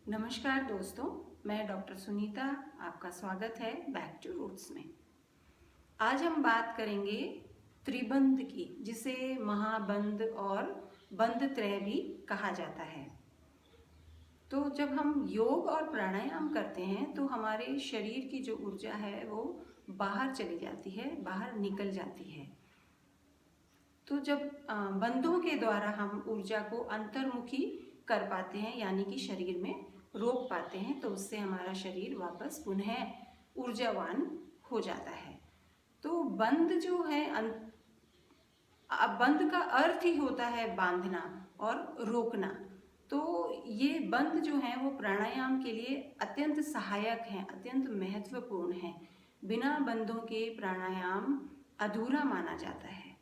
नमस्कार दोस्तों, मैं डॉक्टर सुनीता। आपका स्वागत है बैक टू रूट्स में। आज हम बात करेंगे त्रिबंध की, जिसे महाबंध और बंध त्रय भी कहा जाता है। तो जब हम योग और प्राणायाम करते हैं तो हमारे शरीर की जो ऊर्जा है वो बाहर चली जाती है, बाहर निकल जाती है। तो जब बंधों के द्वारा हम ऊर्जा को अंतर्मुखी कर पाते हैं, यानी कि शरीर में रोक पाते हैं, तो उससे हमारा शरीर वापस पुनः ऊर्जावान हो जाता है। तो बंध जो है, बंध का अर्थ ही होता है बांधना और रोकना। तो ये बंध जो है वो प्राणायाम के लिए अत्यंत सहायक हैं, अत्यंत महत्वपूर्ण हैं। बिना बंधों के प्राणायाम अधूरा माना जाता है।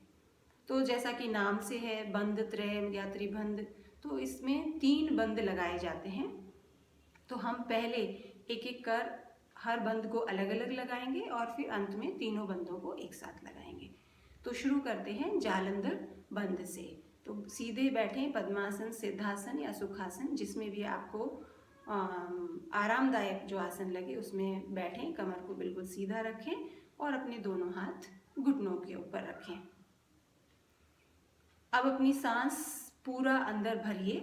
तो जैसा कि नाम से है बंध त्रय या त्रिबंध, तो इसमें 3 बंध लगाए जाते हैं। तो हम पहले एक एक कर हर बंध को अलग अलग लगाएंगे और फिर अंत में तीनों बंधों को एक साथ लगाएंगे। तो शुरू करते हैं जालंधर बंध से। तो सीधे बैठें, पद्मासन, सिद्धासन या सुखासन, जिसमें भी आपको आरामदायक जो आसन लगे उसमें बैठें। कमर को बिल्कुल सीधा रखें और अपने दोनों हाथ घुटनों के ऊपर रखें। अब अपनी सांस पूरा अंदर भरिए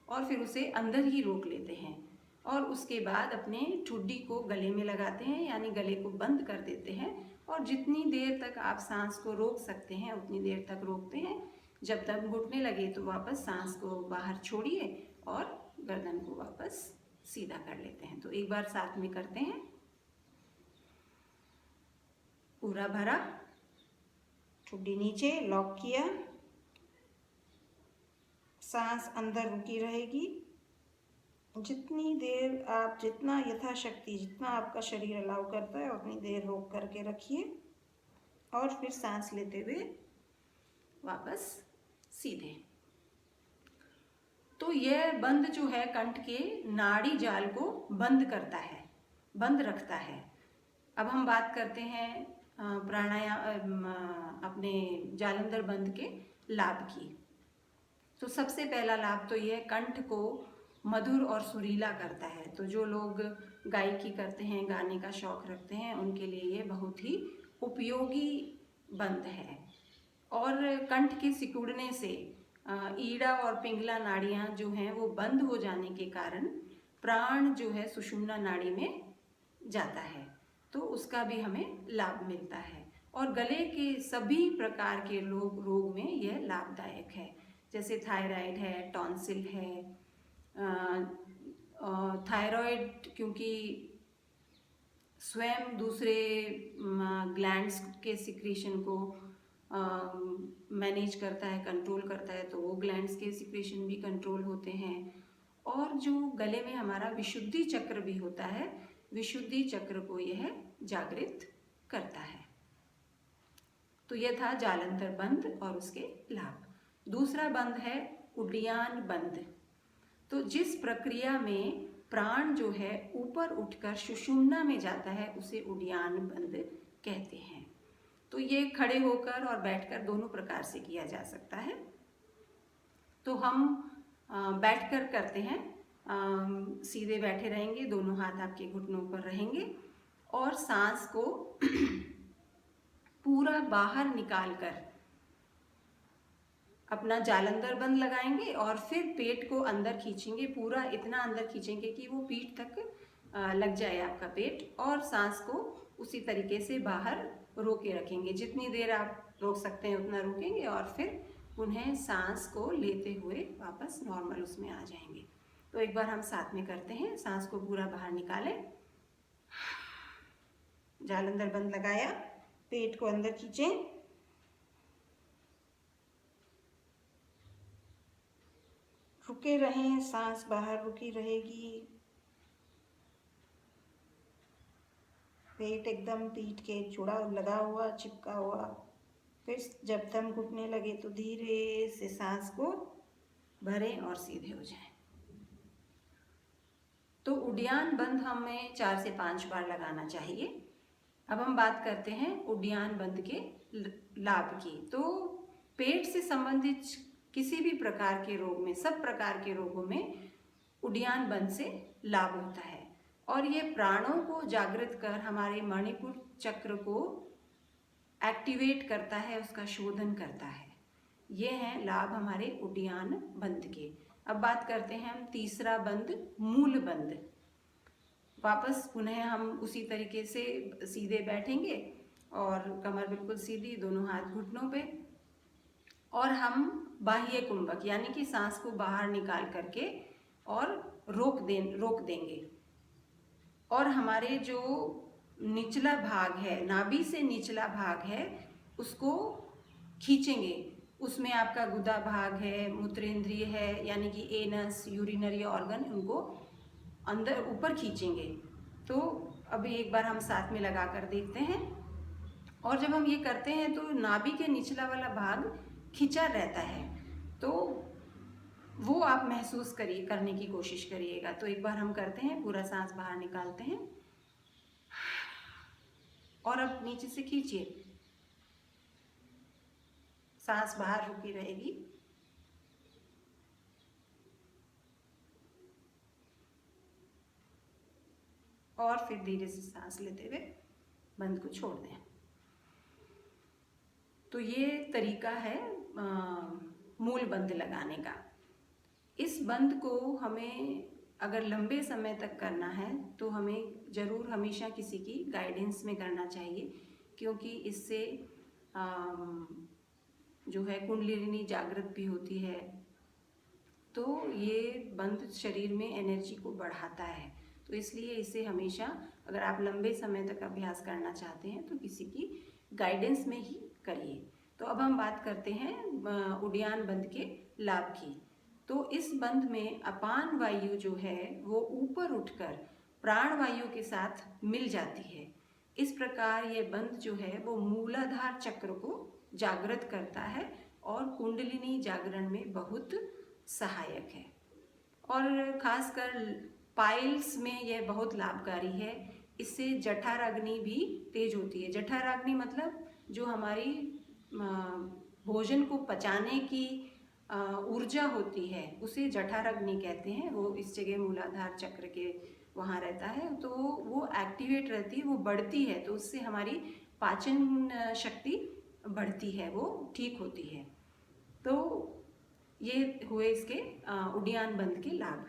और फिर उसे अंदर ही रोक लेते हैं और उसके बाद अपने ठुड्डी को गले में लगाते हैं, यानी गले को बंद कर देते हैं। और जितनी देर तक आप सांस को रोक सकते हैं उतनी देर तक रोकते हैं। जब तक घुटने लगे तो वापस सांस को बाहर छोड़िए और गर्दन को वापस सीधा कर लेते हैं। तो एक बार साथ में करते हैं। पूरा भरा, ठुड्डी नीचे लॉक किया, सांस अंदर रुकी रहेगी। जितनी देर आप, जितना यथाशक्ति, जितना आपका शरीर अलाउ करता है उतनी देर रोक करके रखिए और फिर सांस लेते हुए वापस सीधे। तो यह बंध जो है कंठ के नाड़ी जाल को बंद करता है, बंद रखता है। अब हम बात करते हैं प्राणायाम, अपने जालंधर बंध के लाभ की। तो सबसे पहला लाभ तो यह कंठ को मधुर और सुरीला करता है। तो जो लोग गायकी करते हैं, गाने का शौक रखते हैं, उनके लिए ये बहुत ही उपयोगी बंध है। और कंठ के सिकुड़ने से ईड़ा और पिंगला नाड़ियाँ जो हैं वो बंद हो जाने के कारण प्राण जो है सुषुम्ना नाड़ी में जाता है, तो उसका भी हमें लाभ मिलता है। और गले के सभी प्रकार के रोग में यह लाभदायक है, जैसे थायराइड है, टॉन्सिल है। थायराइड क्योंकि स्वयं दूसरे ग्लैंड्स के सिक्रीशन को मैनेज करता है, कंट्रोल करता है, तो वो ग्लैंड्स के सिक्रीशन भी कंट्रोल होते हैं। और जो गले में हमारा विशुद्धि चक्र भी होता है, विशुद्धि चक्र को यह जागृत करता है। तो यह था जालंधर बंध और उसके लाभ। दूसरा बंध है उड्डयन बंध। तो जिस प्रक्रिया में प्राण जो है ऊपर उठकर सुषुम्ना में जाता है उसे उड्डयन बंध कहते हैं। तो ये खड़े होकर और बैठकर दोनों प्रकार से किया जा सकता है। तो हम बैठकर करते हैं। सीधे बैठे रहेंगे, दोनों हाथ आपके घुटनों पर रहेंगे और सांस को पूरा बाहर निकालकर अपना जालंधर बंध लगाएंगे और फिर पेट को अंदर खींचेंगे, पूरा इतना अंदर खींचेंगे कि वो पीठ तक लग जाए आपका पेट, और सांस को उसी तरीके से बाहर रोके रखेंगे। जितनी देर आप रोक सकते हैं उतना रोकेंगे और फिर पुनः सांस को लेते हुए वापस नॉर्मल उसमें आ जाएंगे। तो एक बार हम साथ में करते हैं। सांस को पूरा बाहर निकालें, जालंधर बंध लगाया, पेट को अंदर खींचें, रुके रहें, सांस बाहर रुकी रहेगी, पेट एकदम पीठ के जुड़ा लगा हुआ, चिपका हुआ। फिर जब दम घुटने लगे तो धीरे से सांस को भरें और सीधे हो जाएं। तो उड्डयन बंध हमें 4 से 5 बार लगाना चाहिए। अब हम बात करते हैं उड्डयन बंध के लाभ की। तो पेट से संबंधित किसी भी प्रकार के रोग में, सब प्रकार के रोगों में उड्डयन बंद से लाभ होता है। और ये प्राणों को जागृत कर हमारे मणिपुर चक्र को एक्टिवेट करता है, उसका शोधन करता है। ये हैं लाभ हमारे उड्डयन बंद के। अब बात करते हैं हम तीसरा बंद, मूल बंद। वापस पुनः हम उसी तरीके से सीधे बैठेंगे और कमर बिल्कुल सीधी, दोनों हाथ घुटनों पे, और हम बाह्य कुंभक यानी कि सांस को बाहर निकाल करके और रोक देंगे। और हमारे जो निचला भाग है, नाभि से निचला भाग है, उसको खींचेंगे। उसमें आपका गुदा भाग है, मूत्रेंद्रिय है यानी कि एनस, यूरिनरी ऑर्गन, उनको अंदर ऊपर खींचेंगे। तो अभी एक बार हम साथ में लगा कर देखते हैं। और जब हम ये करते हैं तो नाभि के निचला वाला भाग खिंचा रहता है, तो वो आप महसूस करने की कोशिश करिएगा। तो एक बार हम करते हैं, पूरा सांस बाहर निकालते हैं और अब नीचे से खींचिए, सांस बाहर रुकी रहेगी। और फिर धीरे से सांस लेते हुए बंद को छोड़ दें। तो ये तरीका है मूल बंद लगाने का। इस बंद को हमें अगर लंबे समय तक करना है तो हमें ज़रूर हमेशा किसी की गाइडेंस में करना चाहिए, क्योंकि इससे जो है कुंडलिनी जागृत भी होती है। तो ये बंद शरीर में एनर्जी को बढ़ाता है। तो इसलिए इसे हमेशा, अगर आप लंबे समय तक अभ्यास करना चाहते हैं तो किसी की गाइडेंस में ही करिए। तो अब हम बात करते हैं उड्डयन बंद के लाभ की। तो इस बंद में अपान वायु जो है वो ऊपर उठकर प्राण वायु के साथ मिल जाती है। इस प्रकार ये बंद जो है वो मूलाधार चक्र को जागृत करता है और कुंडलिनी जागरण में बहुत सहायक है। और खासकर पाइल्स में यह बहुत लाभकारी है। इससे जठराग्नि भी तेज होती है। जठराग्नि मतलब जो हमारी भोजन को पचाने की ऊर्जा होती है, उसे जठराग्नि कहते हैं। वो इस जगह मूलाधार चक्र के वहाँ रहता है, तो वो एक्टिवेट रहती है, वो बढ़ती है। तो उससे हमारी पाचन शक्ति बढ़ती है, वो ठीक होती है। तो ये हुए इसके उड्डयन बंद के लाभ।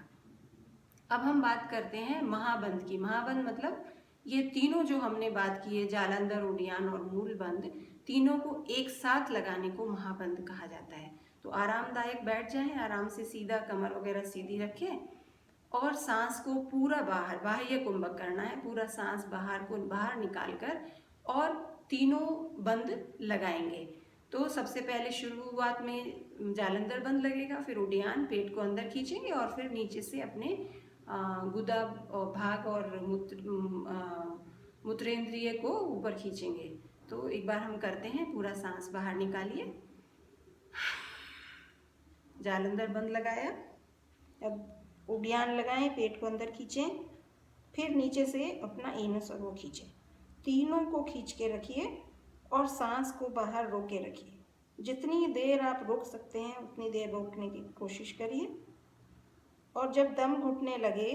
अब हम बात करते हैं महाबंद की। महाबंद मतलब ये तीनों जो हमने बात की है, जालंधर, उड्डयन और मूल बंद, तीनों को एक साथ लगाने को महाबंद कहा जाता है। तो आरामदायक बैठ जाएं, आराम से सीधा कमर वगैरह सीधी रखें और सांस को पूरा बाहर, बाह्य कुंभक करना है, पूरा सांस बाहर निकाल कर और तीनों बंद लगाएंगे। तो सबसे पहले शुरुआत में जालंधर बंद लगेगा, फिर उड्डयन, पेट को अंदर खींचेंगे और फिर नीचे से अपने गुदा भाग और मूत्रेंद्रिय को ऊपर खींचेंगे। तो एक बार हम करते हैं, पूरा सांस बाहर निकालिए, जालंधर बंद लगाया, अब उड्डयन लगाएं, पेट को अंदर खींचें, फिर नीचे से अपना एनस और वो खींचें। तीनों को खींच के रखिए और सांस को बाहर रोके रखिए। जितनी देर आप रोक सकते हैं उतनी देर रोकने की कोशिश करिए। और जब दम घुटने लगे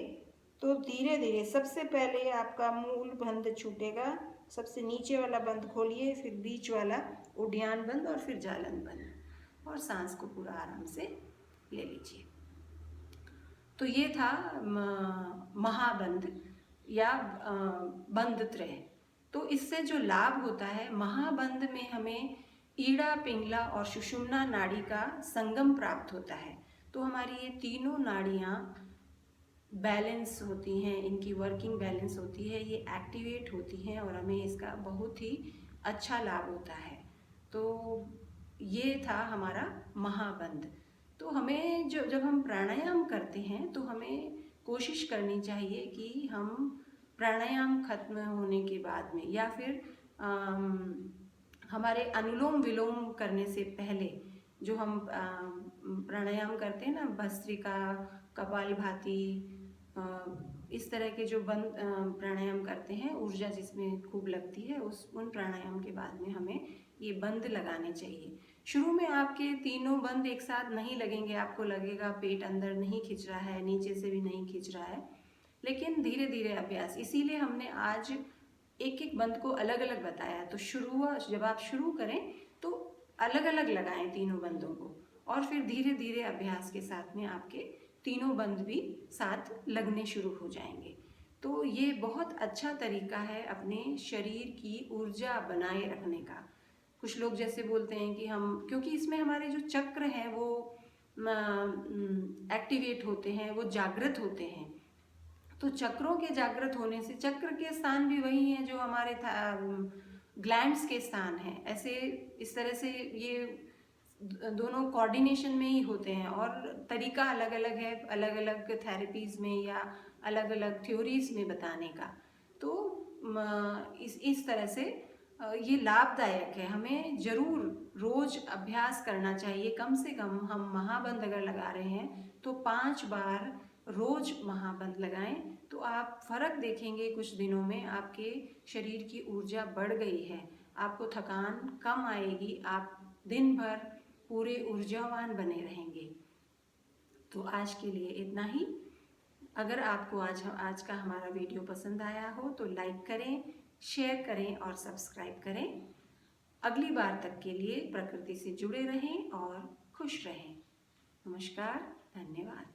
तो धीरे धीरे, सबसे पहले आपका मूल बंद छूटेगा, सबसे नीचे वाला बंद खोलिए, फिर बीच वाला उड्डयन बंद और फिर जालन बंद, और सांस को पूरा आराम से ले लीजिए। तो ये था महाबंद या बंद त्रय। तो इससे जो लाभ होता है, महाबंद में हमें ईड़ा, पिंगला और सुषुम्ना नाड़ी का संगम प्राप्त होता है। तो हमारी ये तीनों नाड़ियाँ बैलेंस होती हैं, इनकी वर्किंग बैलेंस होती है, ये एक्टिवेट होती हैं और हमें इसका बहुत ही अच्छा लाभ होता है। तो ये था हमारा महाबंद। तो हमें जब हम प्राणायाम करते हैं तो हमें कोशिश करनी चाहिए कि हम प्राणायाम खत्म होने के बाद में या फिर हमारे अनुलोम विलोम करने से पहले जो हम प्राणायाम करते हैं ना, भस्त्रिका, कपालभाति, इस तरह के जो प्राणायाम करते हैं, ऊर्जा जिसमें खूब लगती है, उन प्राणायाम के बाद में हमें ये बंद लगाने चाहिए। शुरू में आपके तीनों बंद एक साथ नहीं लगेंगे, आपको लगेगा पेट अंदर नहीं खिंच रहा है, नीचे से भी नहीं खिंच रहा है, लेकिन धीरे धीरे अभ्यास, इसीलिए हमने आज एक एक बंद को अलग अलग बताया। तो जब आप शुरू करें तो अलग अलग लगाएं तीनों बंदों को, और फिर धीरे धीरे अभ्यास के साथ में आपके तीनों बंद भी साथ लगने शुरू हो जाएंगे। तो ये बहुत अच्छा तरीका है अपने शरीर की ऊर्जा बनाए रखने का। कुछ लोग जैसे बोलते हैं कि हम, क्योंकि इसमें हमारे जो चक्र हैं वो एक्टिवेट होते हैं, वो जागृत होते हैं। तो चक्रों के जागृत होने से, चक्र के स्थान भी वही हैं जो हमारे ग्लैंड्स के स्थान हैं, ऐसे इस तरह से ये दोनों कोऑर्डिनेशन में ही होते हैं। और तरीका अलग अलग है, अलग अलग थेरेपीज़ में या अलग अलग थ्योरीज में बताने का। तो इस तरह से ये लाभदायक है, हमें ज़रूर रोज़ अभ्यास करना चाहिए। कम से कम हम महाबंद अगर लगा रहे हैं तो 5 बार रोज़ महाबंद लगाएं, तो आप फ़र्क देखेंगे कुछ दिनों में आपके शरीर की ऊर्जा बढ़ गई है, आपको थकान कम आएगी, आप दिन भर पूरे ऊर्जावान बने रहेंगे। तो आज के लिए इतना ही। अगर आपको आज का हमारा वीडियो पसंद आया हो तो लाइक करें, शेयर करें और सब्सक्राइब करें। अगली बार तक के लिए प्रकृति से जुड़े रहें और खुश रहें। नमस्कार, धन्यवाद।